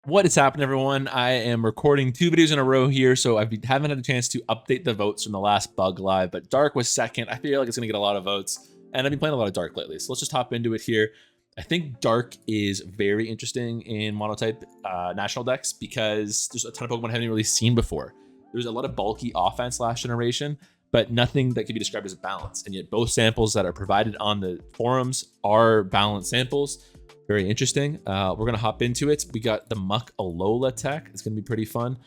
What is happening, everyone? I am recording 2 videos in a row here, so I haven't had a chance to update the votes from the last Bug Live, but Dark was second. I feel like it's going to get a lot of votes, and I've been playing a lot of Dark lately, so let's just hop into it here. I think Dark is very interesting in monotype national decks because there's a ton of Pokemon I haven't really seen before. There's a lot of bulky offense last generation, but nothing that can be described as balanced, and yet both samples that are provided on the forums are balanced samples. Very interesting. We're going to hop into it. We got the Muck Alola tech. It's going to be pretty fun.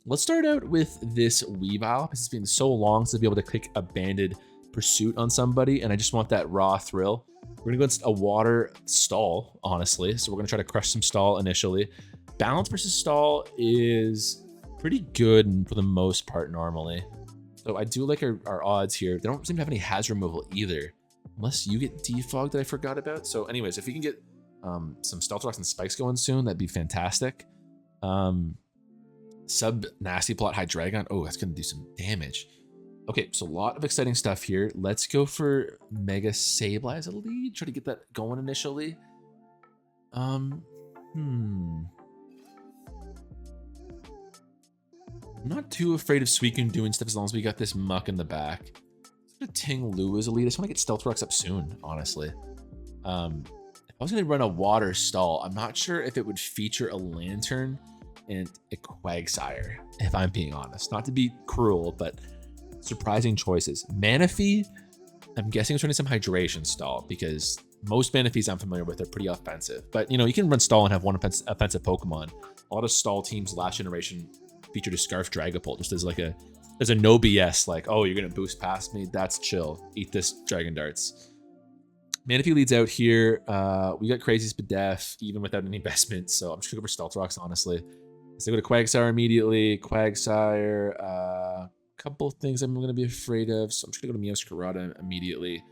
Let's start out with this Weavile because it's been so long to be able to click a banded pursuit on somebody, and I just want that raw thrill. We're going to go against a water stall, honestly. So we're going to try to crush some stall initially. Balance versus stall is pretty good for the most part normally. So I do like our odds here. They don't seem to have any hazard removal either, unless you get defog that I forgot about. So anyways, if we can get some Stealth Rocks and Spikes going soon, that'd be fantastic. Sub Nasty Plot Hydreigon. Oh, that's gonna do some damage. Okay, so a lot of exciting stuff here. Let's go for Mega Sableye as a lead. Try to get that going initially. I'm not too afraid of Suicune doing stuff as long as we got this Muck in the back. Let's go to Ting Lu as a lead. I just want to get Stealth Rocks up soon, honestly. I was going to run a water stall. I'm not sure if it would feature a Lantern and a Quagsire, if I'm being honest. Not to be cruel, but surprising choices. Manaphy, I'm guessing it's running some hydration stall because most Manaphy's I'm familiar with are pretty offensive. But, you know, you can run stall and have one offensive Pokemon. A lot of stall teams last generation featured a Scarf Dragapult just as like there's a no BS, like, oh, you're going to boost past me? That's chill. Eat this Dragon Darts. Manaphy leads out here. We got Crazy Spadef even without any investment, so I'm just gonna go for Stealth Rocks, honestly. So I go to Quagsire immediately. Quagsire, a couple things I'm gonna be afraid of, so I'm just gonna go to Meowscarada immediately.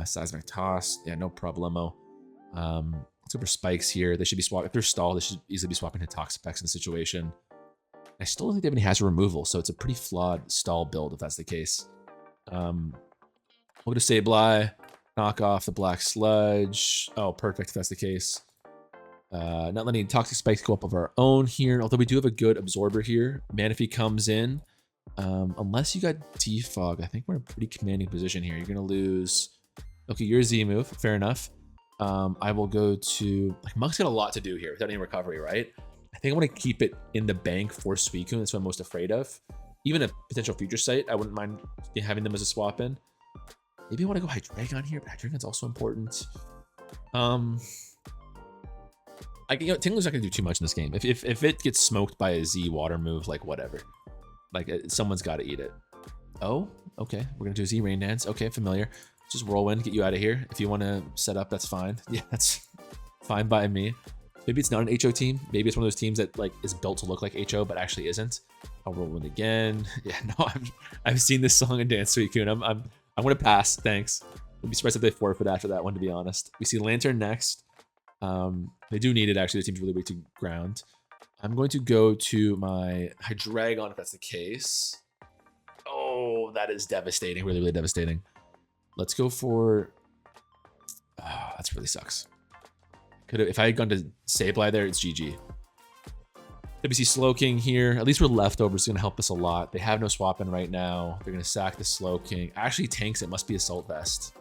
Seismic Toss, yeah, no problemo. Let's go for Spikes here. They should be swapping. If they're stalled, they should easily be swapping to Toxapex in the situation. I still don't think they have any hazard removal, so it's a pretty flawed stall build if that's the case. We'll go to Sableye. Knock off the Black Sludge. Oh, perfect if that's the case. Not letting Toxic Spikes go up of our own here, although we do have a good Absorber here. Manaphy comes in. Unless you got Defog, I think we're in a pretty commanding position here. You're going to lose... Okay, you're a Z move. Fair enough. I will go to... Like, Muck's got a lot to do here without any recovery, right? I think I want to keep it in the bank for Suicune. That's what I'm most afraid of. Even a potential future site, I wouldn't mind having them as a swap-in. Maybe I want to go Hydreigon here, but Hydreigon's also important. You know, Tinglu's not going to do too much in this game. If it gets smoked by a Z water move, like, whatever. Like, someone's got to eat it. Oh, okay. We're going to do a Z Rain Dance. Okay, familiar. Just Whirlwind, get you out of here. If you want to set up, that's fine. Yeah, that's fine by me. Maybe it's not an HO team. Maybe it's one of those teams that, like, is built to look like HO, but actually isn't. I'll Whirlwind again. Yeah, no, I've seen this song and dance, Suicune. I'm going to pass, thanks. I'd be surprised if they forfeit after that one, to be honest. We see Lantern next. They do need it, actually. The team's really weak to ground. I'm going to go to my Hydreigon, if that's the case. Oh, that is devastating. Really, really devastating. Let's go for... Oh, that really sucks. If I had gone to Sableye there, it's GG. WC Slowking here. At least we're leftovers. It's going to help us a lot. They have no swap in right now. They're going to sack the Slowking. Actually tanks it. Must be Assault Vest.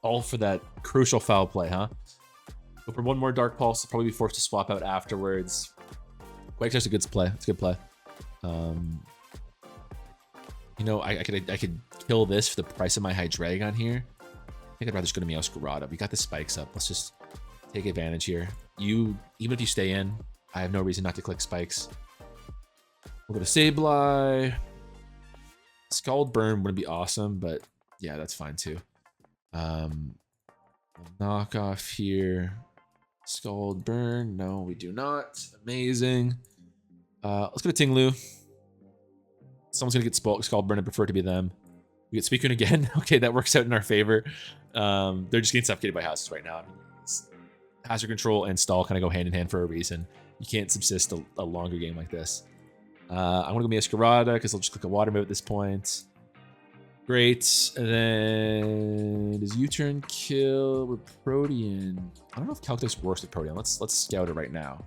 All for that crucial foul play, huh? Go for one more Dark Pulse. I'll probably be forced to swap out afterwards. Quagsire's a good play. It's a good play. You know, I could kill this for the price of my Hydreigon here. I think I'd rather just go to Meowscarada. We got the spikes up. Let's just take advantage here. Even if you stay in, I have no reason not to click Spikes. We'll go to Sableye. Scald Burn would be awesome, but yeah, that's fine too. Knock off here. Scald Burn. No, we do not. Amazing. Let's go to Ting Lu. Someone's going to get Scald Burn. I prefer it to be them. We get Suicune again. Okay, that works out in our favor. They're just getting suffocated by houses right now. Hazard control and stall kind of go hand in hand for a reason. You can't subsist a longer game like this. I'm going to go Meowscarada because I'll just click a water move at this point. Great. And then does U-turn kill with Protean? I don't know if Calcutix works with Protean. Let's scout it right now.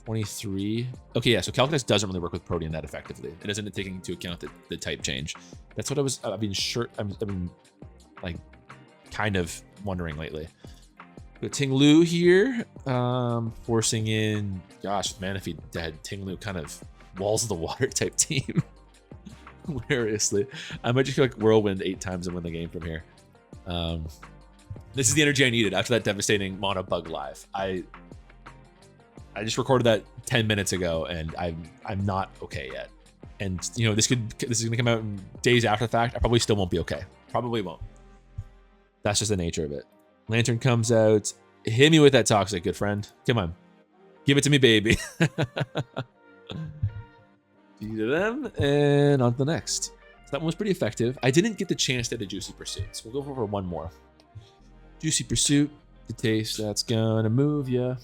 23. Okay, yeah, so Calculus doesn't really work with Protean that effectively. It isn't taking into account the type change. That's what I've been like kind of wondering lately. Got Ting Lu here, forcing in, gosh, Manaphy dead. Ting Lu kind of walls of the water type team. Hilariously. I might just feel like Whirlwind 8 times and win the game from here. This is the energy I needed after that devastating mono bug live. I just recorded that 10 minutes ago, and I'm not okay yet. And you know, this is gonna come out in days after the fact. I probably still won't be okay. Probably won't. That's just the nature of it. Lantern comes out. Hit me with that toxic, good friend. Come on, give it to me, baby. To them, and on to the next. So that one was pretty effective. I didn't get the chance to hit a Juicy Pursuit, so we'll go for one more. Juicy Pursuit, the taste that's gonna move ya.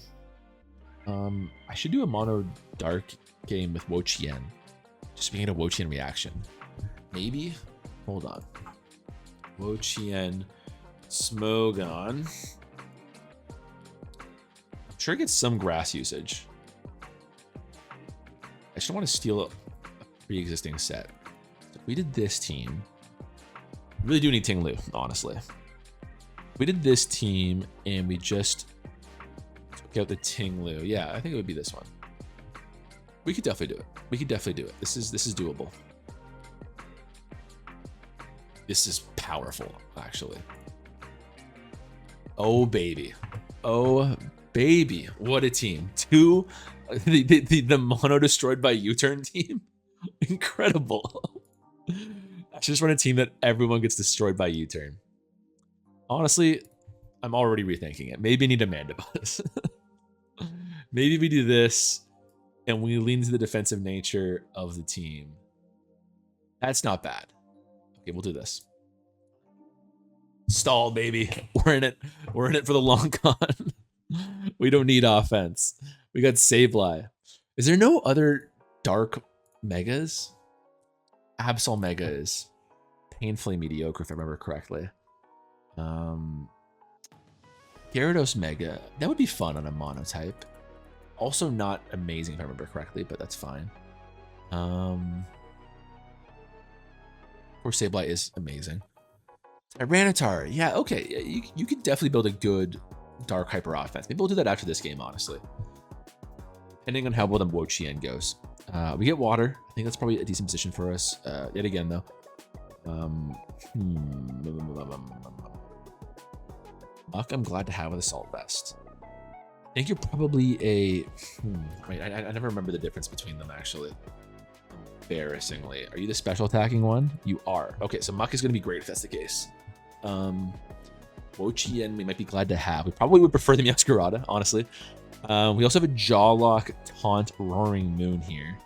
I should do a mono dark game with Wo Chien. Just being a Wo Chien reaction. Maybe? Hold on. Wo Chien, Smogon. I'm sure it gets some grass usage. I just don't want to steal a pre-existing set. So if we did this team, we really do need Ting Lu, honestly. If we did this team and we just took out the Ting Lu, yeah, I think it would be this one. We could definitely do it. We could definitely do it. This is doable. This is powerful, actually. Oh baby, oh baby, what a team! The mono destroyed by U-turn team, incredible. I should just run a team that everyone gets destroyed by U-turn. Honestly, I'm already rethinking it. Maybe I need a Mandibuzz. Maybe we do this, and we lean into the defensive nature of the team. That's not bad. Okay, we'll do this. Stall, baby. We're in it. We're in it for the long con. We don't need offense. We got Sableye. Is there no other dark megas? Absol Mega is painfully mediocre, if I remember correctly. Gyarados Mega. That would be fun on a monotype. Also not amazing, if I remember correctly, but that's fine. Of course, Sableye is amazing. Tyranitar. Yeah, okay. You could definitely build a good Dark Hyper offense. Maybe we'll do that after this game, honestly. Depending on how well the Wo Chien goes. We get water. I think that's probably a decent position for us. Yet again, though. Muck, I'm glad to have with Assault Vest. I think you're probably a... Wait, I never remember the difference between them, actually. Embarrassingly. Are you the special attacking one? You are. Okay, so Muck is going to be great if that's the case. Wo Chien, we might be glad to have. We probably would prefer the Meowscarada, honestly. We also have a Jawlock, Taunt, Roaring Moon here.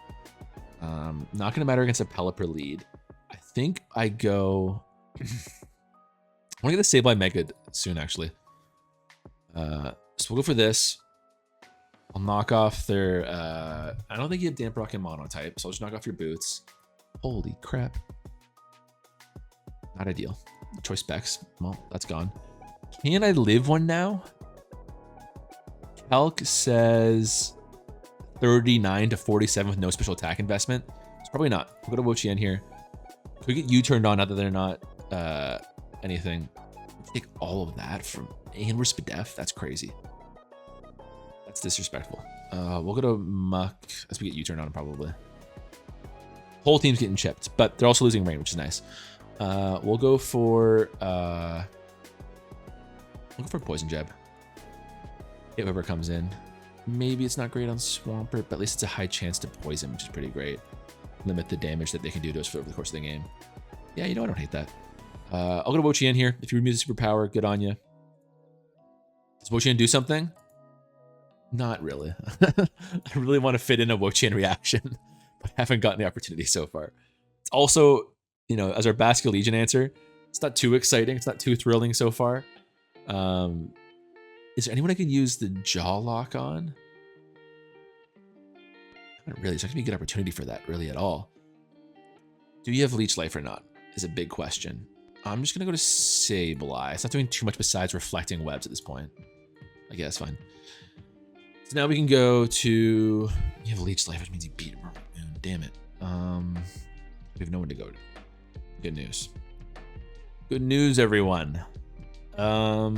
Not going to matter against a Pelipper lead. I think I go... I want to get the Sableye Mega soon, actually. So we'll go for this. I'll knock off their... I don't think you have Damp Rock and Monotype, so I'll just knock off your boots. Holy crap. Not ideal. Choice specs. Well, that's gone. Can I live one now? Calc says 39 to 47 with no special attack investment. It's probably not. We'll go to Wo Chien here. Could we get you turned on now that they're not anything? Take all of that from... And we're Spadef? That's crazy. That's disrespectful. We'll go to Muck as we get U-turn on probably. Whole team's getting chipped, but they're also losing rain, which is nice. We'll go for Poison Jab. If whoever comes in. Maybe it's not great on Swampert, but at least it's a high chance to poison, which is pretty great. Limit the damage that they can do to us over the course of the game. Yeah, you know, I don't hate that. I'll go to Wo Chien here. If you remove the superpower, good on you. Does Wo Chien do something? Not really. I really want to fit in a Wo Chien reaction, but I haven't gotten the opportunity so far. It's also, you know, as our Basque Legion answer, it's not too exciting. It's not too thrilling so far. Is there anyone I can use the Jawlock on? Not really. It's not going to be a good opportunity for that, really, at all. Do you have Leech Life or not? Is a big question. I'm just going to go to Sableye. It's not doing too much besides reflecting webs at this point. I guess fine. So now we can go to... You have Leech Life, which means you beat Roaring Moon. Damn it. We have no one to go to. Good news. Good news, everyone. I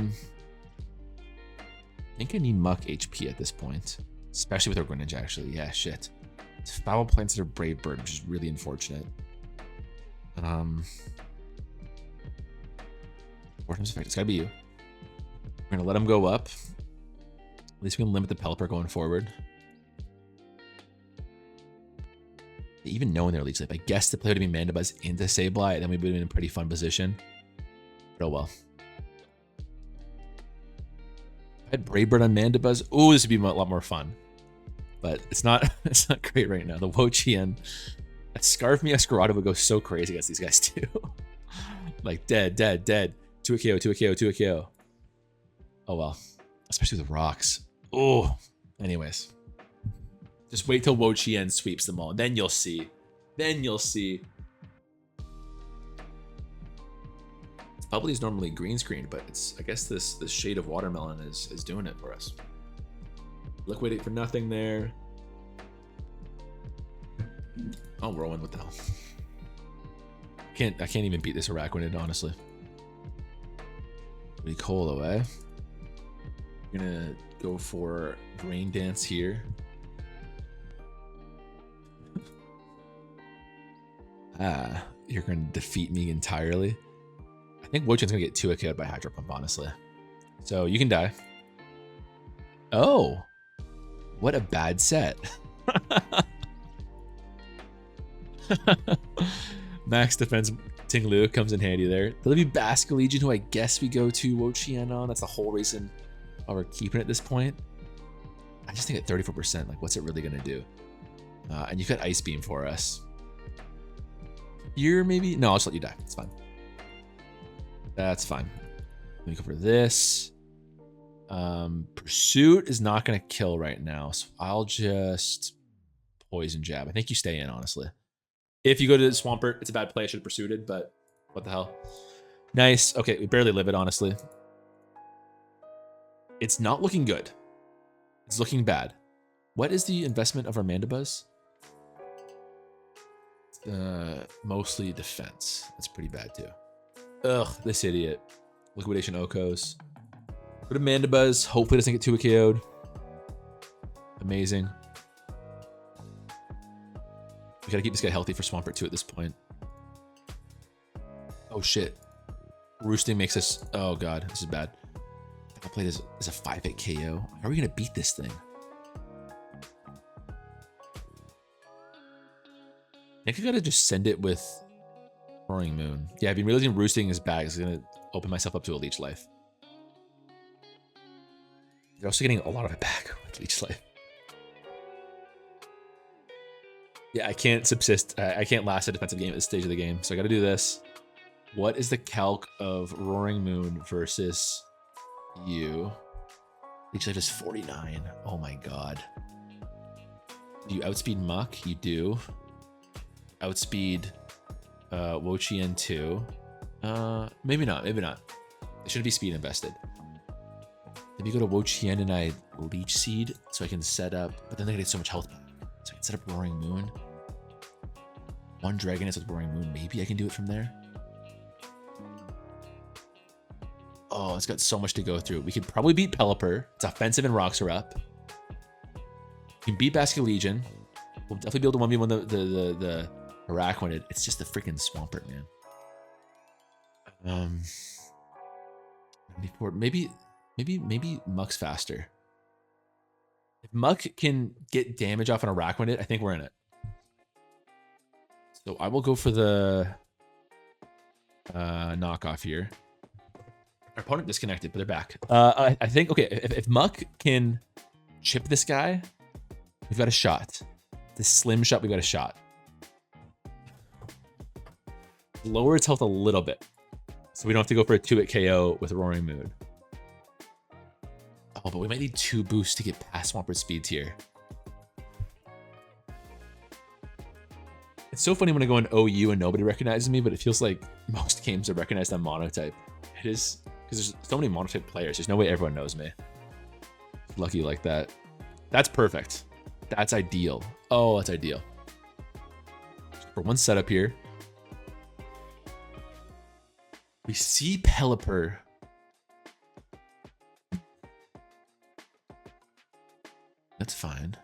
think I need Muck HP at this point. Especially with our Greninja, actually. Yeah, shit. It's Foul Play instead of Brave Bird, which is really unfortunate. Four times effect. It's gotta be you. We're gonna let him go up. At least we can limit the Pelipper going forward. Even knowing their Leech Life, I guess the play would have been Mandibuzz into Sableye, then we would have been in a pretty fun position. But oh well. I had Brave Bird on Mandibuzz. Oh, this would be a lot more fun. But it's not it's not great right now. The Wo-Chien. That Scarf-Me Escarada would go so crazy against these guys too. Like dead, dead, dead. 2 a KO, 2 a KO, 2 a KO. Oh well. Especially with rocks. Oh. Anyways. Just wait till Wo-Chien sweeps them all. Then you'll see. Then you'll see. Bubbly is normally green screened, but it's, I guess this shade of watermelon is doing it for us. Liquidate for nothing there. Oh, Whirlwind, what the hell? I can't even beat this Araquanid, honestly. Pretty cold away. We're gonna go for Brain Dance here. You're gonna defeat me entirely. I think Wo-Chien's gonna get 2 KO'd by Hydro Pump, honestly. So you can die. Oh, what a bad set. Max defense Ting-Lu comes in handy there. There'll be Basculegion, who I guess we go to Wo-Chien on. That's the whole reason why we're keeping it at this point. I just think at 34%, like what's it really gonna do? And you've got Ice Beam for us. You're maybe... No, I'll just let you die. It's fine. That's fine. Let me go for this. Pursuit is not going to kill right now, so I'll just Poison Jab. I think you stay in, honestly. If you go to the Swampert, it's a bad play. I should have pursued it, but what the hell. Nice. Okay, we barely live it, honestly. It's not looking good. It's looking bad. What is the investment of our Mandibuzz? Mostly defense. That's pretty bad too. Ugh, this idiot. Liquidation Okos. Go to Mandibuzz. Hopefully it doesn't get 2 KO'd. Amazing. We gotta keep this guy healthy for Swampert 2 at this point. Oh shit. Roosting makes us... Oh god, this is bad. I'll play this as a 5-hit KO. How are we gonna beat this thing? I think I gotta just send it with Roaring Moon. Yeah, I've been realizing Roosting is bad. It's gonna open myself up to a Leech Life. You're also getting a lot of it back with Leech Life. Yeah, I can't subsist. I can't last a defensive game at this stage of the game, so I gotta do this. What is the calc of Roaring Moon versus you? Leech Life is 49. Oh my god. Do you outspeed Muck? You do. Outspeed Wo-Chien 2. Maybe not, maybe not. It shouldn't be speed invested. Maybe go to Wo-Chien and I Leech Seed so I can set up, but then they get so much health back. So I can set up Roaring Moon. One Dragoness with Roaring Moon, maybe I can do it from there. Oh, it's got so much to go through. We could probably beat Pelipper. It's offensive and rocks are up. We can beat Basculegion. We'll definitely be able to 1v1 the Araquanid. It's just the freaking Swampert, man. 94. Maybe Muck's faster. If Muck can get damage off an Araquanid, I think we're in it. So I will go for the knockoff here. Our opponent disconnected, but they're back. I think, okay, if Muck can chip this guy, we've got a shot. The slim shot, we've got a shot. Lower its health a little bit, so we don't have to go for a 2-hit KO with Roaring Moon. Oh, but we might need 2 boosts to get past Swampert speeds here. It's so funny when I go in OU and nobody recognizes me, but it feels like most games are recognized on Monotype. It is, because there's so many Monotype players. There's no way everyone knows me. Lucky like that. That's perfect. That's ideal. Oh, that's ideal. For one setup here. We see Pelipper. That's fine.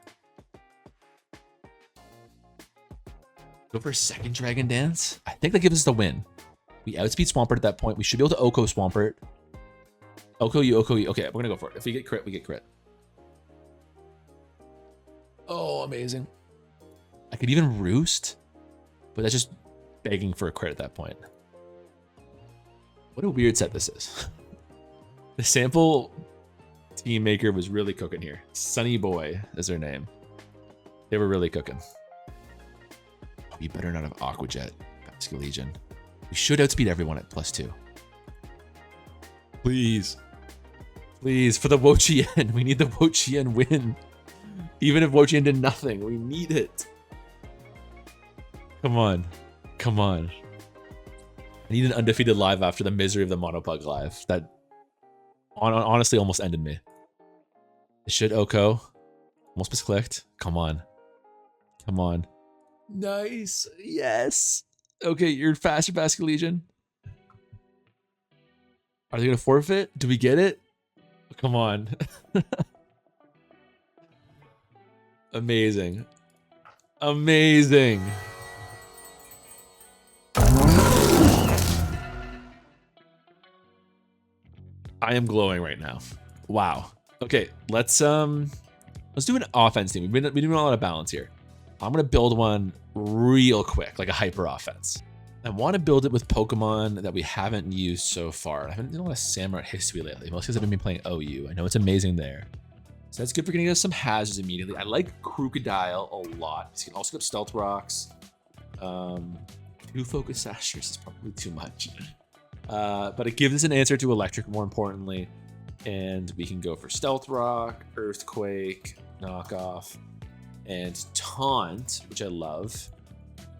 Go for a second Dragon Dance. I think that gives us the win. We outspeed Swampert at that point. We should be able to Oko Swampert. Oko you, Oko you. Okay, we're gonna go for it. If we get crit, we get crit. Oh, amazing. I could even Roost, but that's just begging for a crit at that point. What a weird set this is. The sample team maker was really cooking here. Sunny Boy is their name. They were really cooking. Oh, you better not have Aqua Jet, Basculegion. We should outspeed everyone at +2. Please. Please, for the Wo-Chien. We need the Wo-Chien win. Even if Wo-Chien did nothing, we need it. Come on. Come on. I need an undefeated live after the misery of the Monopug live. That honestly almost ended me. It should Oko. Almost misclicked. Come on. Come on. Nice. Yes. Okay, you're faster, Basculegion. Are they going to forfeit? Do we get it? Come on. Amazing. Amazing. I am glowing right now. Wow. Okay, let's do an offense team. We've been doing a lot of balance here. I'm gonna build one real quick, like a hyper offense. I want to build it with Pokemon that we haven't used so far. I haven't done a lot of Samurott history lately, mostly because I've been playing OU. I know it's amazing there. So that's good for getting us some hazards immediately. I like Crocodile a lot. You can also get Stealth Rocks. 2 Focus Sashers is probably too much. But it gives us an answer to Electric, more importantly. And we can go for Stealth Rock, Earthquake, Knockoff, and Taunt, which I love.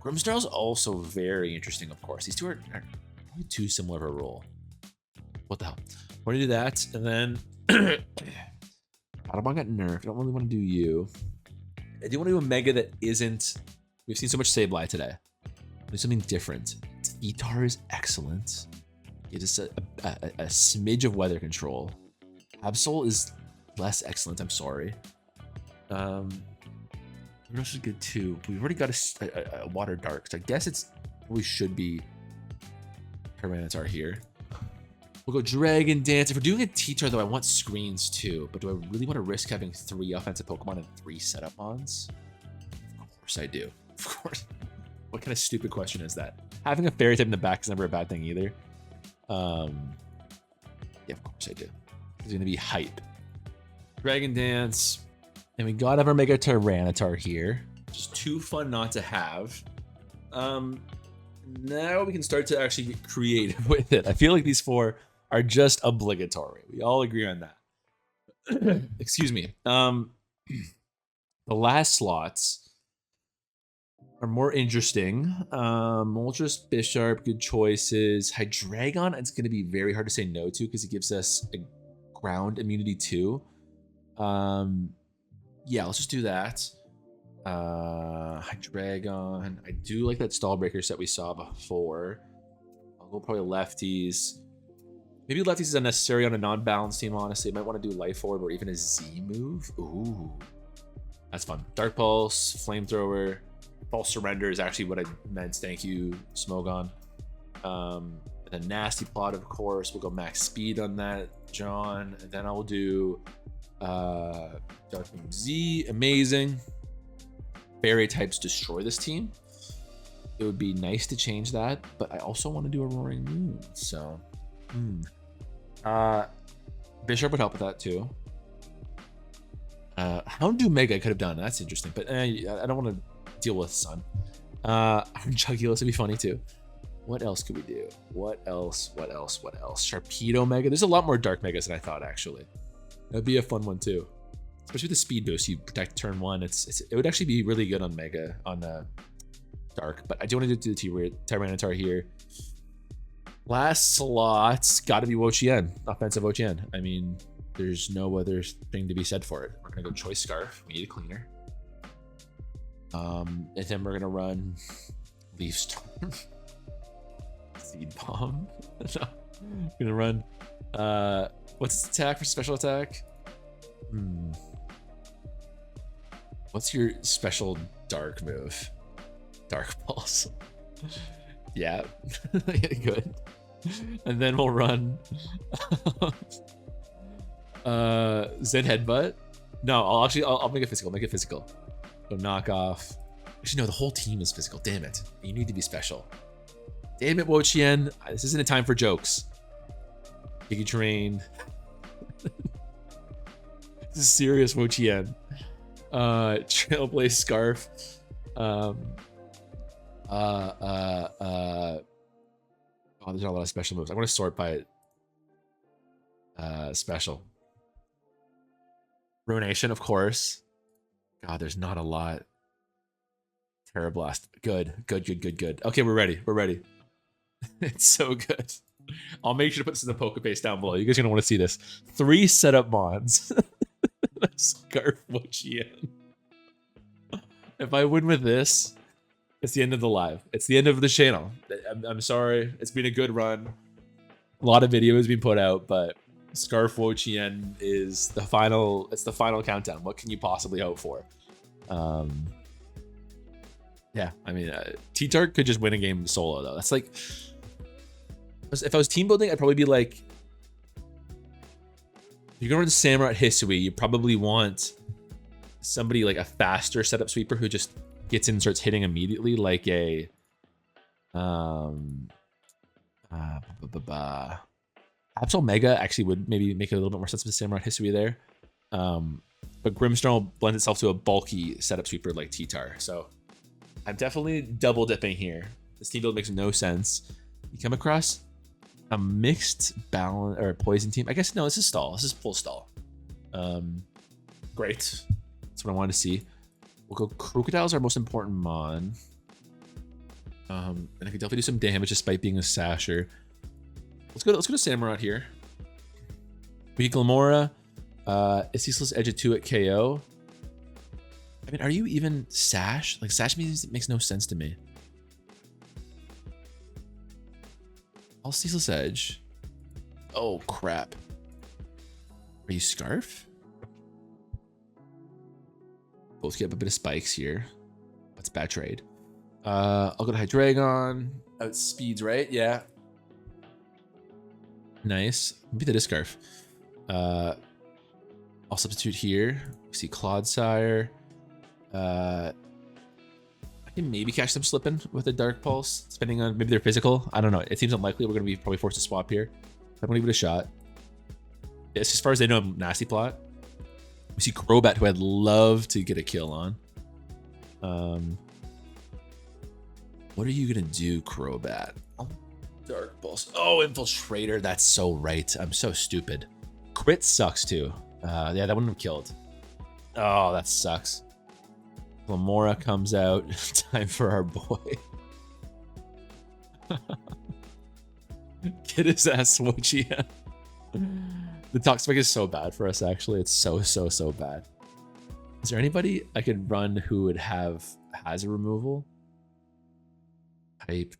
Grimmsnarl is also very interesting, of course. These two are probably too similar of a role. What the hell? We're gonna do that, and then Battlebond got nerfed. I don't really want to do you. I do want to do a Mega that isn't. We've seen so much Sableye today. Do something different. Etar is excellent. It is a smidge of weather control. Absol is less excellent. I'm sorry. What else is good too? We've already got a Water Dark, so I guess it's we should be Tyranitar here. We'll go Dragon Dance. If we're doing a T-Tar though, I want screens too. But do I really want to risk having 3 offensive Pokemon and 3 setup mons? Of course I do. Of course. What kind of stupid question is that? Having a Fairy type in the back is never a bad thing either. Yeah, of course I do. It's gonna be hype. Dragon Dance. And we gotta have our Mega Tyranitar here. Just too fun not to have. Now we can start to actually get creative with it. I feel like these 4 are just obligatory. We all agree on that. Excuse me. The last slots are more interesting. Moltres, Bisharp, good choices. Hydreigon, it's going to be very hard to say no to because it gives us a ground immunity too. Yeah, let's just do that. Hydreigon. I do like that Stall Breaker set we saw before. I'll go probably lefties. Maybe lefties is unnecessary on a non-balanced team, honestly. I might want to do Life Orb or even a Z move. Ooh. That's fun. Dark Pulse, Flamethrower. False Surrender is actually what I meant. Thank you, Smogon. And a Nasty Plot, of course. We'll go max speed on that, John. And then I'll do Dark Moon Z. Amazing. Fairy types destroy this team. It would be nice to change that, but I also want to do a Roaring Moon. So, Bisharp would help with that too. Houndoom Mega I could have done. That's interesting, but I don't want to deal with Sun. Jugulis would be funny too. What else could we do? What else? Sharpedo Mega. There's a lot more Dark Megas than I thought, actually. That'd be a fun one too. Especially with the speed boost, you protect turn 1. It would actually be really good on Mega, on Dark. But I do want to do the Tyranitar here. Last slot's got to be Wo-Chien, offensive Wo-Chien. I mean, There's no other thing to be said for it. We're gonna go Choice Scarf. We need a cleaner. And then we're gonna run Leaf Storm. Seed Bomb. No. We're gonna run what's its attack for special attack? What's your special dark move? Dark Pulse. Yeah. Good. And then we'll run Zen Headbutt. No, I'll make it physical. Make it physical. So knock off. Actually, no, the whole team is physical. Damn it. You need to be special. Damn it, Wo-Chien. This isn't a time for jokes. Giga Drain. This is serious, Wo-Chien. Trailblaze Scarf. Oh, there's not a lot of special moves. I'm gonna sort by special. Ruination, of course. God, there's not a lot. Terra Blast. Good. Okay, we're ready. It's so good. I'll make sure to put this in the Pokebase down below. You guys are gonna want to see this. 3 setup mons. Scarf Wo-Chien. If I win with this, it's the end of the live. It's the end of the channel. I'm sorry. It's been a good run. A lot of videos being put out, but Scarf Wo-Chien is the final. It's the final countdown. What can you possibly hope for? Yeah, I mean, T-Tart could just win a game solo though. That's like, if I was team building, I'd probably be like, if you're going to Samurott Hisui, you probably want somebody like a faster setup sweeper who just gets in and starts hitting immediately, like a Absol Mega actually would maybe make it a little bit more sense with Samurott Hisui there. But Grimmsnarl blends itself to a bulky setup sweeper like T-Tar. So I'm definitely double dipping here. This team build makes no sense. You come across a mixed balance or poison team. I guess no, this is stall. This is full stall. Great. That's what I wanted to see. We'll go Crocodile's our most important mon. And I can definitely do some damage despite being a Sasher. Let's go to Samurott here. We Glamora. Ceaseless Edge of 2 at KO. I mean, are you even Sash? Like, Sash makes no sense to me. I'll Ceaseless Edge. Oh, crap. Are you Scarf? Both get a bit of spikes here. That's bad trade. I'll go to Hydreigon. Outspeeds, right? Yeah. Nice. Maybe that is Scarf. I'll substitute here. We see Clodsire. I can maybe catch them slipping with a Dark Pulse, depending on maybe they're physical. I don't know. It seems unlikely. We're going to be probably forced to swap here. I'm going to give it a shot. It's as far as I know, Nasty Plot. We see Crobat, who I'd love to get a kill on. What are you going to do, Crobat? Oh, Dark Pulse. Oh, Infiltrator. That's so right. I'm so stupid. Crit sucks, too. Yeah, that wouldn't have killed. Oh, that sucks. Glamora comes out. Time for our boy. Get his ass, Wo-Chien. The Toxic is so bad for us, actually. It's so bad. Is there anybody I could run who would have hazard removal? Hype,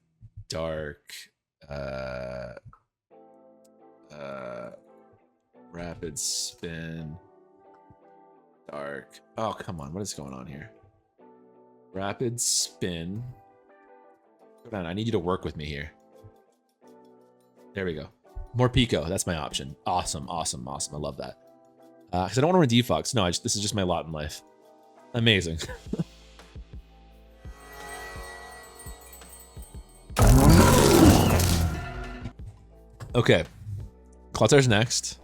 Dark, Rapid Spin, Dark. Oh, come on. What is going on here? Rapid Spin. Hold on. I need you to work with me here. There we go. More Pico. That's my option. Awesome. I love that. Because I don't want to run Defox. No, this is just my lot in life. Amazing. Okay. Cloudsire's next.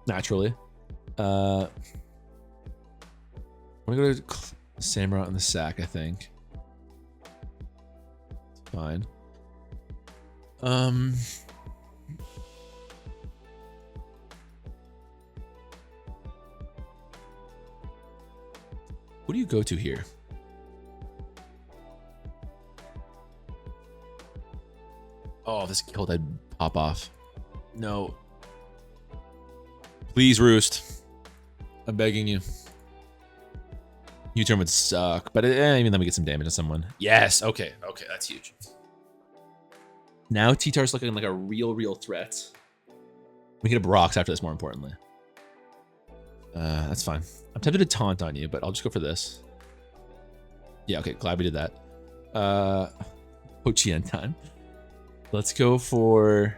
Naturally. I'm gonna go to Samurott in the sack, I think. Fine. What do you go to here? Oh, this killed, I'd pop off. No. Please roost. I'm begging you. U-turn would suck, but even then we get some damage on someone. Yes, okay, that's huge. Now T-Tar's looking like a real threat. We get a Brox after this, more importantly. That's fine. I'm tempted to taunt on you, but I'll just go for this. Yeah, okay, glad we did that. Ho-Chien time. Let's go for...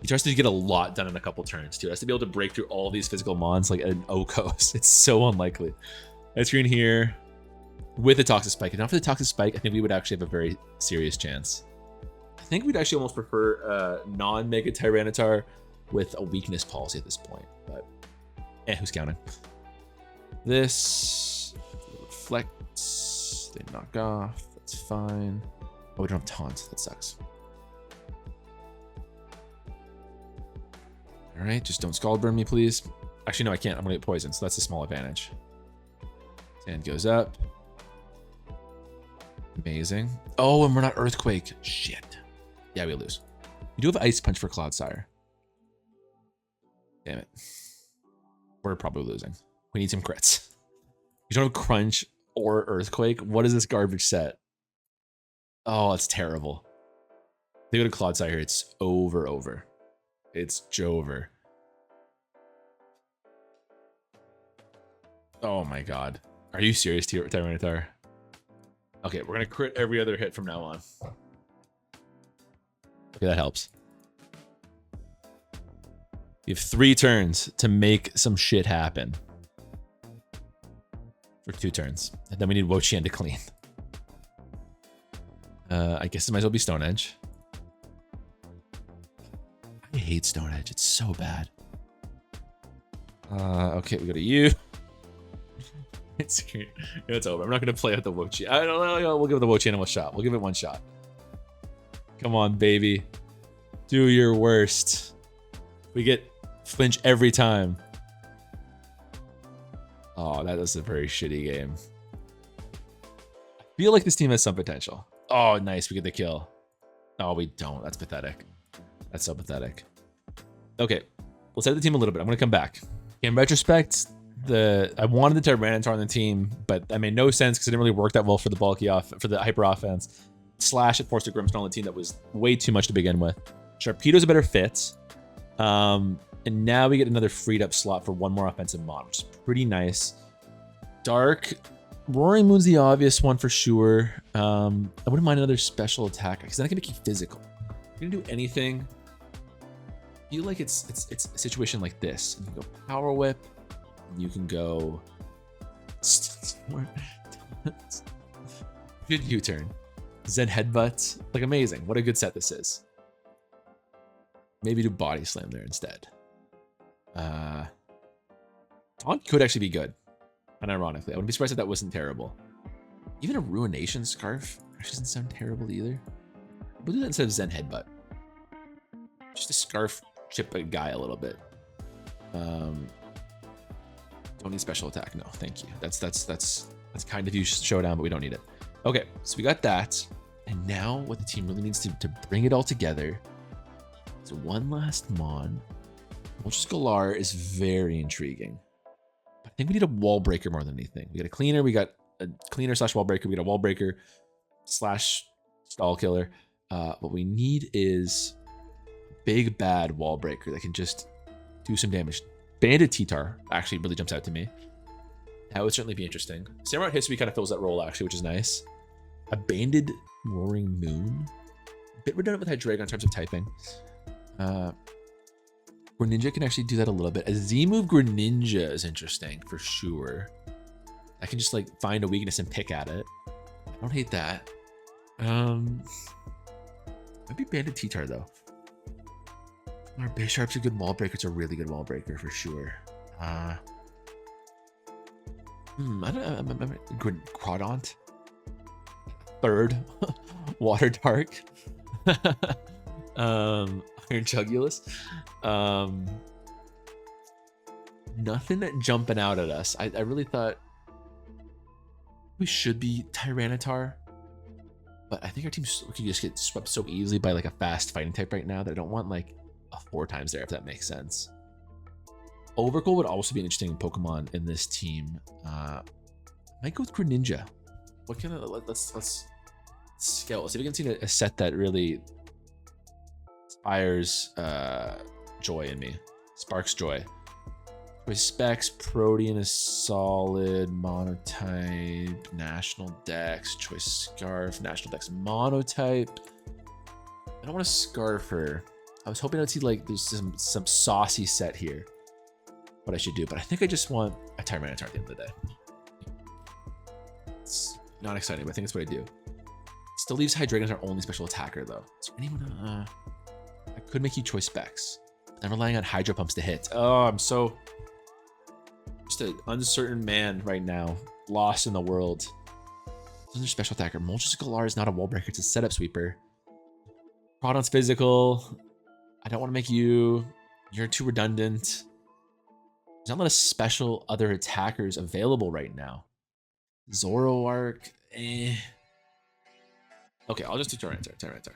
He tries to get a lot done in a couple turns, too. He has to be able to break through all these physical mons like an Okos. It's so unlikely. Ice Screen here with a Toxic Spike. And not for the Toxic Spike, I think we would actually have a very serious chance. I think we'd actually almost prefer non-Mega Tyranitar with a weakness policy at this point. But, who's counting? This reflects. They knock off. That's fine. Oh, we don't have taunt. That sucks. All right, just don't Scald Burn me, please. Actually, no, I can't. I'm gonna get poisoned, so that's a small advantage. Sand goes up. Amazing. Oh, and we're not Earthquake. Shit. Yeah, we lose. We do have Ice Punch for Cloudsire. Damn it. We're probably losing. We need some crits. You don't have Crunch or Earthquake. What is this garbage set? Oh, it's terrible. They go to Cloudsire here. It's over. It's Jover. Oh my god. Are you serious, Tyranitar? Okay, we're gonna crit every other hit from now on. Okay, that helps. We have 3 turns to make some shit happen. For 2 turns. And then we need Wo-Chien to clean. I guess it might as well be Stone Edge. I hate Stone Edge. It's so bad. Okay, we go to you. It's over. I'm not going to play with the Wo-Chien. I don't know. We'll give the Wo-Chien a shot. We'll give it one shot. Come on, baby. Do your worst. We get flinch every time. Oh, that was a very shitty game. I feel like this team has some potential. Oh, nice. We get the kill. Oh, we don't. That's pathetic. That's so pathetic. Okay, let's edit the team a little bit. I'm going to come back. In retrospect, I wanted the Tyranitar on the team, but that made no sense because it didn't really work that well for the hyper offense. Slash, it forced a Grimmsnarl on the team that was way too much to begin with. Sharpedo's a better fit. And now we get another freed up slot for one more offensive mod, which is pretty nice. Dark, Roaring Moon's the obvious one for sure. I wouldn't mind another special attack because then I can make you physical. If you're gonna do anything, I feel like it's a situation like this. You can go Power Whip. You can go. Good U-turn. Zen Headbutt. Like amazing. What a good set this is. Maybe do Body Slam there instead. Taunt could actually be good. Unironically. I wouldn't be surprised if that wasn't terrible. Even a Ruination Scarf actually doesn't sound terrible either. We'll do that instead of Zen Headbutt. Just a Scarf chip a guy a little bit. Don't need special attack. No, thank you. That's kind of you, Showdown, but we don't need it. Okay, so we got that. And now what the team really needs to bring it all together is one last Mon. Moltres Galar is very intriguing. But I think we need a Wall Breaker more than anything. We got a Cleaner, we got a Cleaner / Wall Breaker, we got a Wall Breaker / Stall Killer. What we need is big bad Wall Breaker that can just do some damage. Banded T-Tar actually really jumps out to me. That would certainly be interesting. Samurai History kind of fills that role actually, which is nice. A Banded Roaring Moon. A bit redundant with Hydreigon in terms of typing. Greninja can actually do that a little bit. A Z-move Greninja is interesting for sure. I can just like find a weakness and pick at it. I don't hate that. Maybe Banded T-Tar though. Our Bisharp's a good wall breaker. It's a really good wall breaker for sure. I don't know. Crawdaunt. Third. Water Dark. Iron Jugulus. Nothing jumping out at us. I really thought we should be Tyranitar. But I think our team could just get swept so easily by like a fast fighting type right now that I don't want like a 4 times there, if that makes sense. Overcoat would also be an interesting Pokemon in this team. Might go with Greninja. What can I, let's scout. Let's see if we can see a set that really inspires joy in me. Sparks joy. Specs, Protean is solid. Monotype, National Dex, Choice Scarf, National Dex Monotype. I don't want to Scarf her. I was hoping I'd see like there's some saucy set here. What I should do, but I think I just want a Tyranitar at the end of the day. It's not exciting, but I think that's what I do. Still leaves Hydreigon's our only special attacker though. Is there anyone I could make you Choice Specs. I'm relying on Hydro Pumps to hit. Oh, I'm so just an uncertain man right now, lost in the world. Another special attacker. Moltres Galar is not a wall breaker, it's a setup sweeper. Proton's physical. I don't want to make you. You're too redundant. There's not a lot of special other attackers available right now. Zoroark, eh. Okay, I'll just do Tyranitar.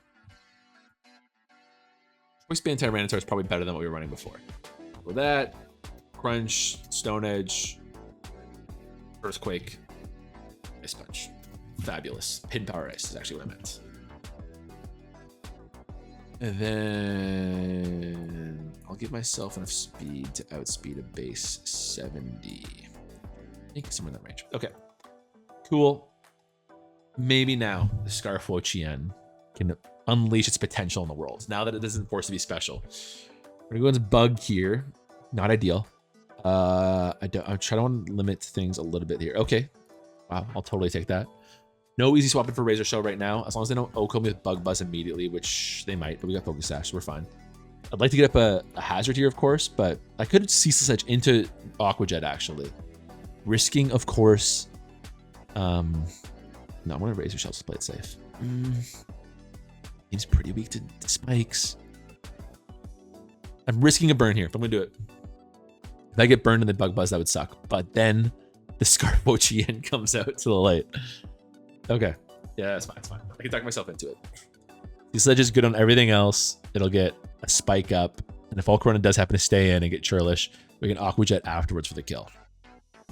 Choice Band Tyranitar is probably better than what we were running before. With that, Crunch, Stone Edge, Earthquake, Ice Punch. Fabulous. Pin Power Ice is actually what I meant. And then I'll give myself enough speed to outspeed a base 70. I think somewhere in that range. Okay. Cool. Maybe now the Scarf Wo-Chien can unleash its potential in the world. Now that it isn't forced to be special. We're gonna go into Bug here. Not ideal. I'm trying to limit things a little bit here. Okay. Wow, I'll totally take that. No easy swapping for Razor Shell right now, as long as they don't OHKO me with Bug Buzz immediately, which they might, but we got Focus Sash, so we're fine. I'd like to get up a Hazard here, of course, but I could Ceaseless Edge into Aqua Jet, actually. Risking, of course. No, I'm going to Razor Shell to play it safe. Seems pretty weak to spikes. I'm risking a burn here if I'm going to do it. If I get burned in the Bug Buzz, that would suck. But then the Scarf Wo-Chien comes out to the light. Okay. Yeah, that's fine. It's fine. I can talk myself into it. This Ledge is good on everything else. It'll get a spike up. And if Volcarona does happen to stay in and get Churlish, we can Aqua Jet afterwards for the kill.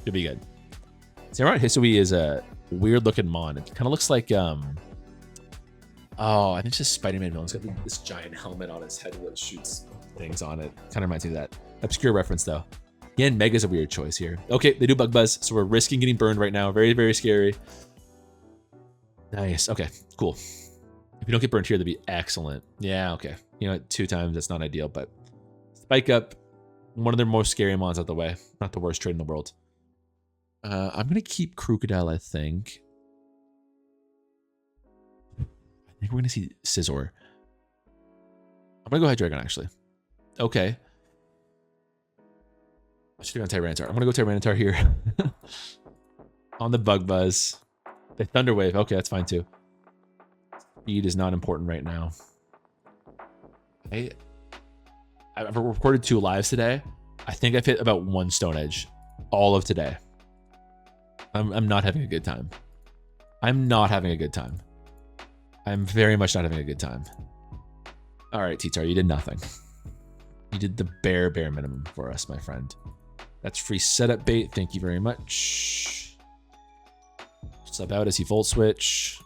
Should be good. Samurai Hisui is a weird looking mon. It kind of looks like, oh, I think it's just Spider-Man villain. It's got this giant helmet on his head that shoots things on it. Kind of reminds me of that. Obscure reference, though. Again, Mega's a weird choice here. Okay, they do Bug Buzz, so we're risking getting burned right now. Very, very scary. Nice. Okay, cool. If you don't get burned here, that'd be excellent. Yeah, okay. You know what? 2 times, that's not ideal, but Spike Up, one of their most scary mons out the way. Not the worst trade in the world. I'm going to keep Crocodile, I think. I think we're going to see Scizor. I'm going to go Hydreigon, actually. Okay. I should have gone Tyranitar. I'm going to go Tyranitar here. On the Bug Buzz. The Thunder Wave. Okay, that's fine too. Speed is not important right now. I've recorded 2 lives today. I think I've hit about 1 Stone Edge all of today. I'm not having a good time. I'm not having a good time. I'm very much not having a good time. All right, T-Tar, you did nothing. You did the bare minimum for us, my friend. That's free setup bait. Thank you very much. Sub out as he Volt Switch.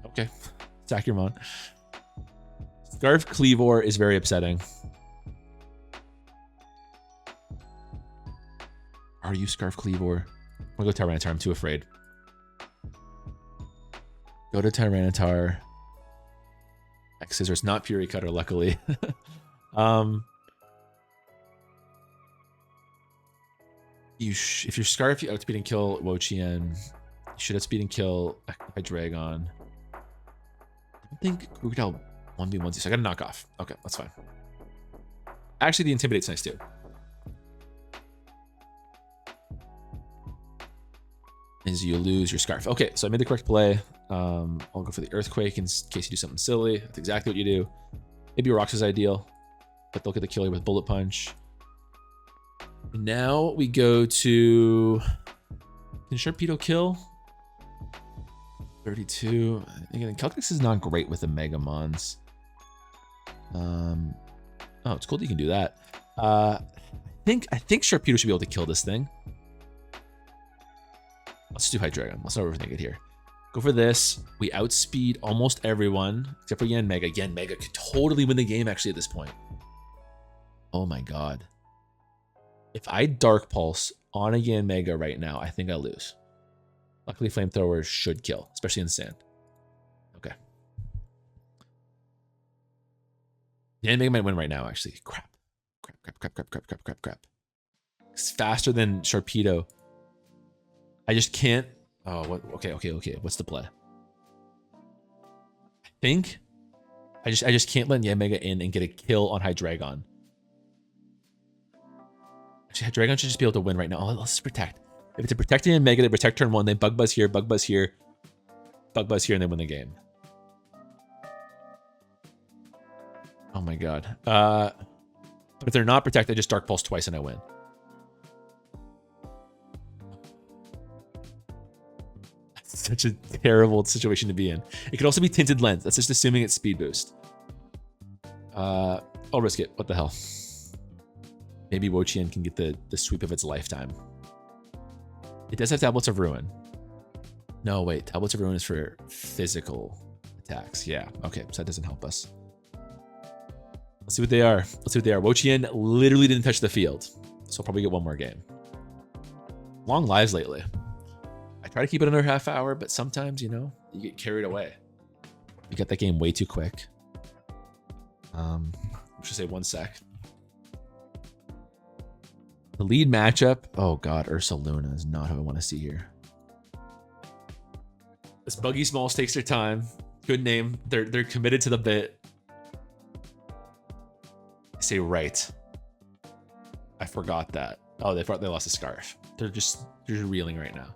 Okay. Attack your mon. Scarf Kleavor is very upsetting. Are you Scarf Kleavor? I'm gonna go Tyranitar. I'm too afraid. Go to Tyranitar. X Scissors, not Fury Cutter, luckily. If you're Scarf, you outspeed and kill Wo-Chien. You should outspeed and kill Hydreigon. I don't think Crocodile 1v1, so I gotta knock off. Okay, that's fine. Actually, the Intimidate's nice too. Is you lose your Scarf. Okay, so I made the correct play. I'll go for the Earthquake in case you do something silly. That's exactly what you do. Maybe Rocks is ideal, but they'll get the kill here with Bullet Punch. Now we go to... Can Sharpedo kill? 32. Again, Caltrix is not great with the Megamons. Oh, it's cool that you can do that. I think Sharpedo should be able to kill this thing. Let's do Hydreigon. Let's not overthink it here. Go for this. We outspeed almost everyone except for Yanmega. Yanmega could totally win the game actually at this point. Oh my god. If I Dark Pulse on a Yanmega right now, I think I lose. Luckily, Flamethrower should kill, especially in sand. Okay. Yanmega might win right now, actually. Crap. It's faster than Sharpedo. I just can't. Oh, what? Okay. What's the play? I think I just can't let Yanmega in and get a kill on Hydreigon. Actually, Hydreigon should just be able to win right now. Oh, let's protect. If it's a protecting Yanmega, they protect turn 1. They Bug Buzz here, Bug Buzz here, Bug Buzz here, and they win the game. Oh my god. But if they're not protected, I just Dark Pulse twice and I win. Such a terrible situation to be in. It could also be Tinted Lens. That's just assuming it's Speed Boost. I'll risk it. What the hell? Maybe Wo-Chien can get the sweep of its lifetime. It does have Tablets of Ruin. No, wait. Tablets of Ruin is for physical attacks. Yeah. Okay, so that doesn't help us. Let's see what they are. Wo-Chien literally didn't touch the field. So I'll probably get one more game. Long lives lately. I try to keep it under half hour, but sometimes, you know, you get carried away. You got that game way too quick. I should say 1 sec. The lead matchup. Oh god, Ursaluna is not who I want to see here. This Buggy Smalls takes their time. Good name. They're committed to the bit. I say right. I forgot that. Oh, they lost a scarf. They're just reeling right now.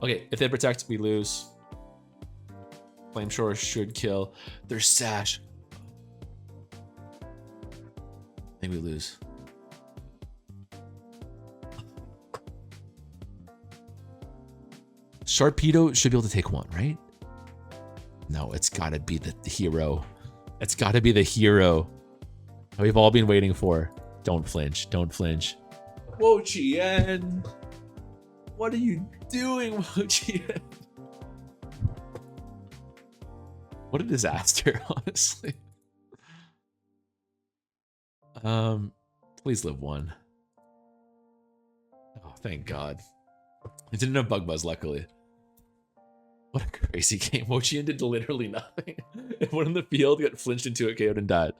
Okay, if they protect, we lose. Flame Shore should kill. There's Sash. I think we lose. Sharpedo should be able to take 1, right? No, it's gotta be the hero. It's gotta be the hero we've all been waiting for. Don't flinch. Don't flinch. Wo-Chien! What are you doing, Wo-Chien? What a disaster, honestly. Please live 1. Oh, thank God. It didn't have Bug Buzz, luckily. What a crazy game. Wo-Chien did literally nothing. It went in the field, got flinched into it, KO'd, and died.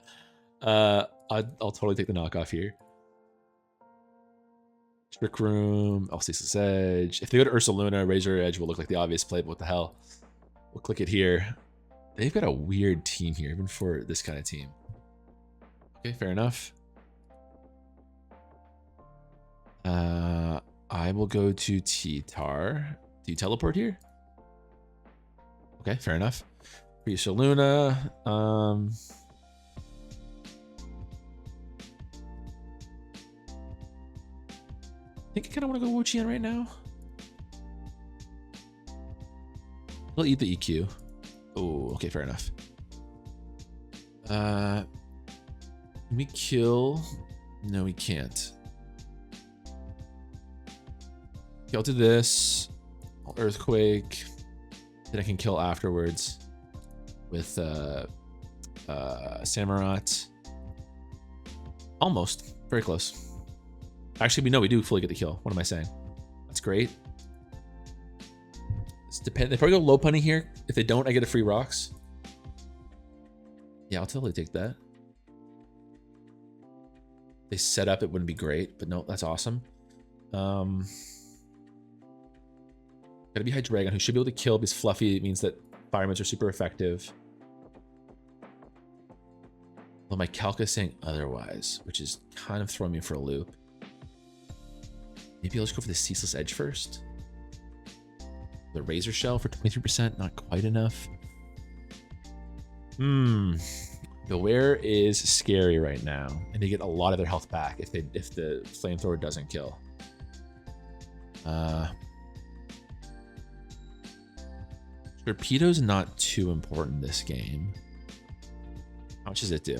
I'll totally take the knockoff here. Trick Room, Ceaseless Edge. If they go to Ursaluna, Razor Edge will look like the obvious play, but what the hell? We'll click it here. They've got a weird team here, even for this kind of team. Okay, fair enough. I will go to T-Tar. Do you teleport here? Okay, fair enough. For Ursaluna, I think I kind of want to go Wo-Chien right now. I'll eat the EQ. Oh, okay, fair enough. Can we kill? No, we can't. Okay, I'll do this. I'll Earthquake. Then I can kill afterwards with Samurott. Almost. Very close. Actually, we do fully get the kill. What am I saying? That's great. It's depend. They probably go low punny here. If they don't, I get a free rocks. Yeah, I'll totally take that. They set up, it wouldn't be great, but no, that's awesome. Gotta be Hydreigon, who should be able to kill because Fluffy means that fire moves are super effective. Well, my calc is saying otherwise, which is kind of throwing me for a loop. Maybe I'll just go for the Ceaseless Edge first. The Razor Shell for 23%, not quite enough. Beware is scary right now, and they get a lot of their health back if the Flamethrower doesn't kill. Torpedo's not too important this game. How much does it do?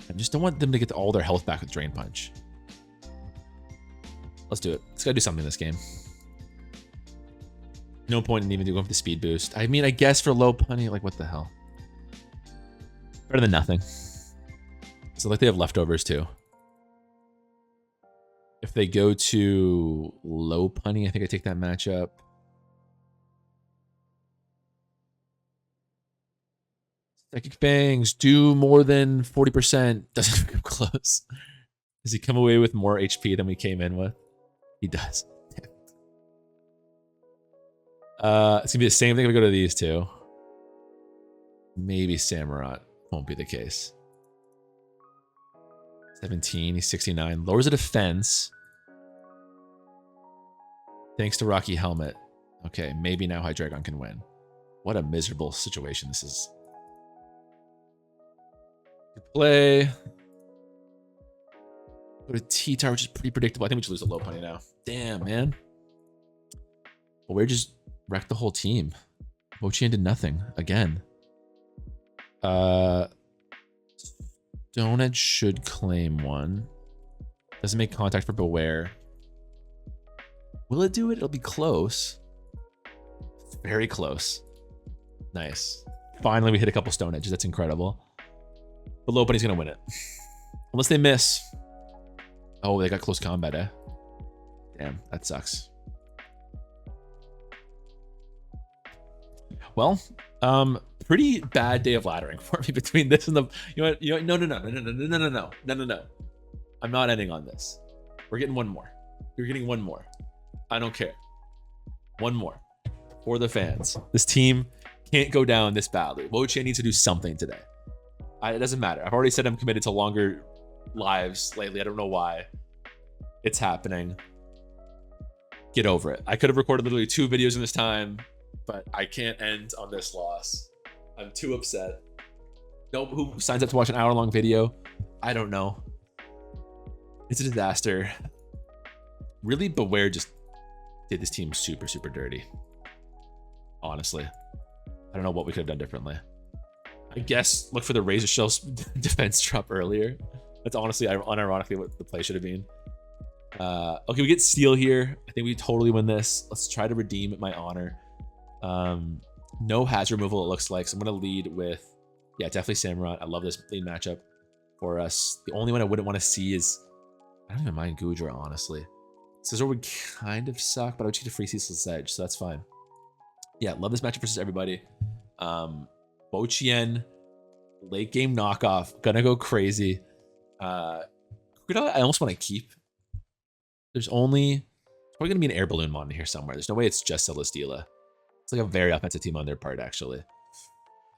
I just don't want them to get all their health back with Drain Punch. Let's do it. Let's gotta do something in this game. No point in even going for the speed boost. I mean, I guess for Lopunny, like, what the hell? Better than nothing. So, like, they have leftovers, too. If they go to Lopunny, I think I take that matchup. Psychic Fangs do more than 40%. Doesn't come close. Does he come away with more HP than we came in with? He does. It's gonna be the same thing if we go to these two. Maybe Samurott won't be the case. 17, he's 69. Lowers the defense. Thanks to Rocky Helmet. Okay, maybe now Hydreigon can win. What a miserable situation this is. Good play. Go to T-Tar, which is pretty predictable. I think we just lose a Lopunny now. Damn, man. Well, we're just wrecked the whole team. Mo-Chien did nothing again. Stone Edge should claim one. Doesn't make contact for Beware. Will it do it? It'll be close. Very close. Nice. Finally, we hit a couple Stone Edges. That's incredible. But Lopunny's gonna win it. Unless they miss. Oh, they got close combat, eh? Damn, that sucks. Well, pretty bad day of laddering for me between this and the. No. I'm not ending on this. We're getting one more. You're getting one more. I don't care. One more for the fans. This team can't go down this badly. Mo-Chien needs to do something today. It doesn't matter. I've already said I'm committed to longer lives lately. I don't know why. It's happening. Get over it. I could have recorded literally 2 videos in this time, but I can't end on this loss. I'm too upset. No, who signs up to watch an hour-long video? I don't know. It's a disaster. Really, Beware just did this team super, super dirty. Honestly. I don't know what we could have done differently. I guess look for the Razor Shell's defense drop earlier. That's honestly, unironically, what the play should have been. Okay, we get Steel here. I think we totally win this. Let's try to redeem my honor. No hazard removal, it looks like. So I'm going to lead with, yeah, definitely Samurott. I love this lead matchup for us. The only one I wouldn't want to see is, I don't even mind Goodra, honestly. Scizor would kind of suck, but I would cheat a free Ceaseless Edge, so that's fine. Yeah, love this matchup versus everybody. Mo-Chien, late game knockoff, gonna go crazy. I almost want to keep. There's probably gonna be an Air Balloon mon in here somewhere. There's no way it's just Celesteela. It's like a very offensive team on their part, actually.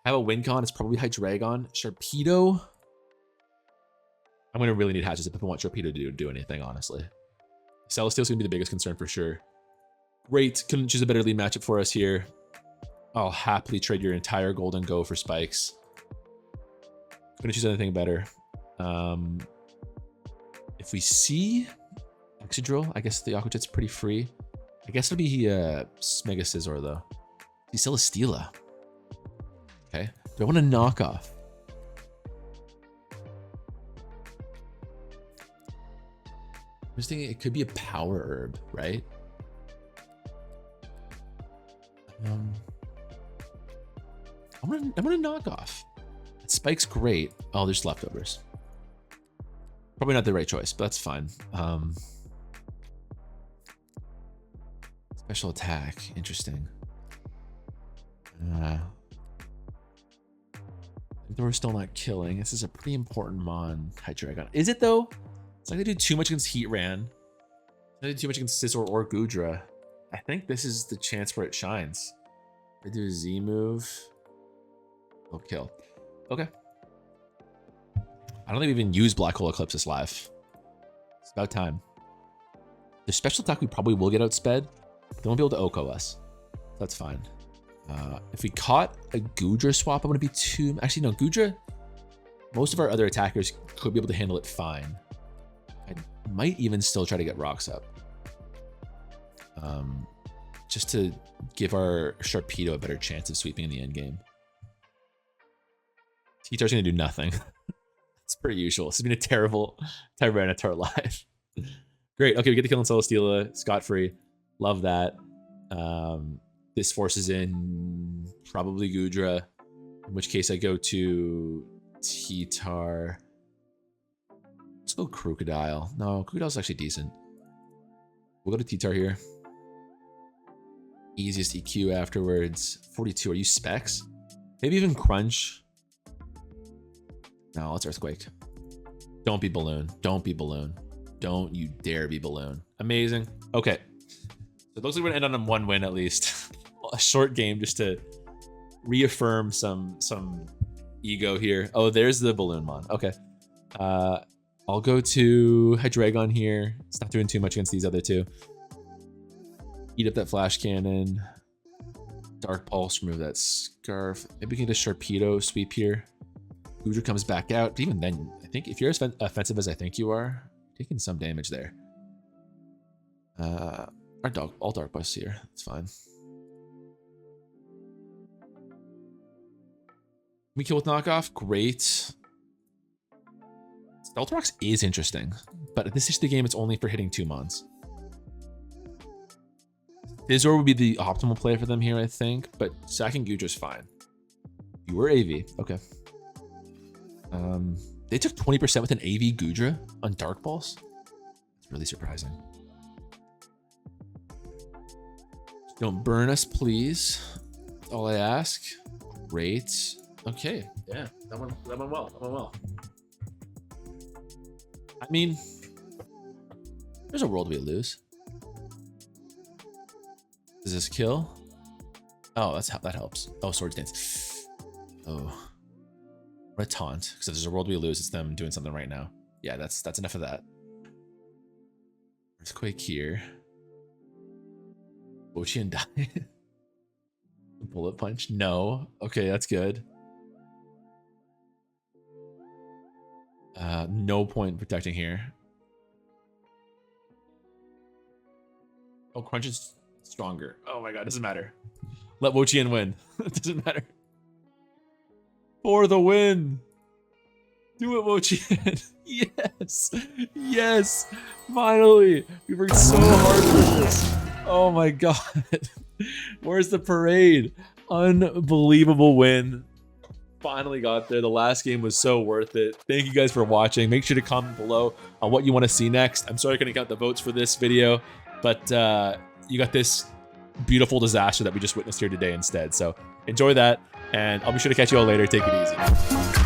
I have a Wincon. It's probably Hydreigon. Sharpedo. I'm gonna really need hatches if I want Sharpedo to do anything, honestly. Celesteel's gonna be the biggest concern for sure. Great, couldn't choose a better lead matchup for us here. I'll happily trade your entire Golden Go for Spikes. Couldn't choose anything better. If we see Excadrill, I guess the Aqua Jet's pretty free. I guess it'll be Mega Scizor though. He's Celesteela. Okay. Do I want to knock off? I'm just thinking it could be a power herb, right? I'm gonna knock off. Spike's great. Oh, there's leftovers. Probably not the right choice, but that's fine. Special attack, interesting. We're still not killing. This is a pretty important mon, Hydreigon. Is it though? It's like they do too much against Heatran. They do too much against Scizor or Goodra. I think this is the chance where it shines. I do a Z move. Oh, kill. Okay. I don't think we even used Black Hole Eclipse this live. It's about time. The special attack we probably will get outsped. They won't be able to Oko us. That's fine. If we caught a Goodra swap, I'm going to be too... Actually, no, Goodra... Most of our other attackers could be able to handle it fine. I might even still try to get rocks up. Just to give our Sharpedo a better chance of sweeping in the end game. T-Tar's going to do nothing. It's pretty usual. This has been a terrible Tyranitar live. Great. Okay, we get to kill Celesteela scot-free. Love that. This forces in probably Goodra, in which case I go to T-Tar. Let's go Crocodile. No, Crocodile's actually decent. We'll go to T-Tar here. Easiest EQ afterwards. 42. Are you Specs? Maybe even Crunch. No, let's Earthquake. Don't be Balloon. Don't be Balloon. Don't you dare be Balloon. Amazing. Okay. So it looks like we're gonna end on 1 win at least. A short game just to reaffirm some ego here. Oh, there's the Balloonmon. Okay. I'll go to Hydreigon here. It's not doing too much against these other two. Eat up that Flash Cannon. Dark Pulse, remove that Scarf. Maybe we can get a Sharpedo sweep here. Goodra comes back out. But even then, I think if you're as offensive as I think you are, taking some damage there. All Dark Busts here. It's fine. We kill with knockoff. Great. Stealth is interesting, but at this stage of the game, it's only for hitting 2 mons. Bizor would be the optimal play for them here, I think, but sacking Goodra's fine. You were AV. Okay. They took 20% with an AV Goodra on Dark Pulse. It's really surprising. Don't burn us, please. That's all I ask. Great. Okay. Yeah, that went well. That went well. I mean, there's a world we lose. Does this kill? Oh, that helps. Oh, Swords Dance. Oh. What a taunt. Because if there's a world we lose, it's them doing something right now. Yeah, that's enough of that. Earthquake here. Ocean die. Bullet punch? No. Okay, that's good. No point protecting here. Oh, Crunch is stronger. Oh my god, doesn't matter. Let Wo-Chien win. It doesn't matter. For the win. Do it, Wo-Chien. Yes. Yes. Finally. We worked so hard for this. Oh my god. Where's the parade? Unbelievable win. Finally got there. The last game was so worth it. Thank you guys for watching. Make sure to comment below on what you want to see next. I'm sorry I couldn't count the votes for this video, but you got this beautiful disaster that we just witnessed here today instead. So enjoy that, and I'll be sure to catch you all later. Take it easy.